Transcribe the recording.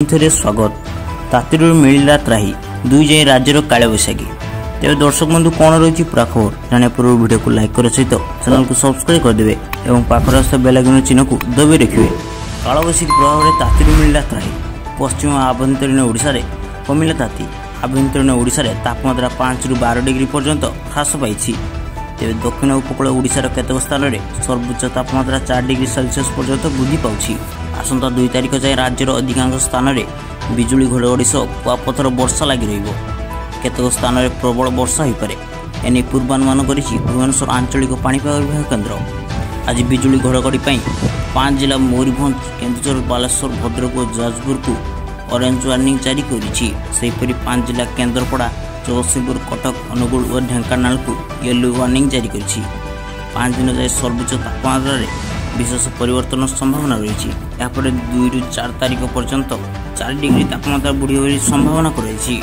थे स्वागत तातिर मिलला त्राही दुई जाए राज्यर कालबैशाखी तेज दर्शक बंधु कौन रही पूरा खबर जाना पूर्व वीडियो को लाइक कर सहित चैनल को सब्सक्राइब करदे और पाखर आस बेलागिन चिन्ह को दबे रखिए। कालबैशाखी प्रभाव में तातिर मिलला त्राही पश्चिम आभ्यंतरीण ओडिशा रे कमिला ताती आभ्यंतरीण ओडिशा रे तापमात्रा 5 रु 12 डिग्री पर्यंत ह्रास पाई। तेज दक्षिण उपकूल ओडिशार केतेक स्थान में सर्वोच्च तापमात्रा 4 डिग्री सेल्सियस पर्यंत वृद्धि पाउछि। आसंता 2 तारिख जाए राज्यर अधिकांश स्थान में बिजुली घड़घड़ी सह कुआपथर वर्षा लगी रहिबो। केतेक स्थान में प्रबल वर्षा हो पारे एने पूर्वानुमान करिछि भुवनेश्वर आंचलिक पाणीपाग विभाग केन्द्र। आज बिजुली घड़घड़ी 5 जिला मयूरभंज, केन्दुझर, बालेश्वर, भद्रक और जाजपुर को ऑरेंज वार्निंग जारी करिछि। सेहिपरि 5 जिला केन्द्रापड़ा, जगतसिंहपुर, कटक, अनुगुल और ढेंकानाल को येलो वार्निंग जारी करिछि। 5 दिन जाए सर्वोच्च तापमात्रा विशेष परिवर्तन संभावना रही। यापर 2 रु 4 तारिख पर्यंत 4 डिग्री तापमात्रा बढ़ी संभावना रही।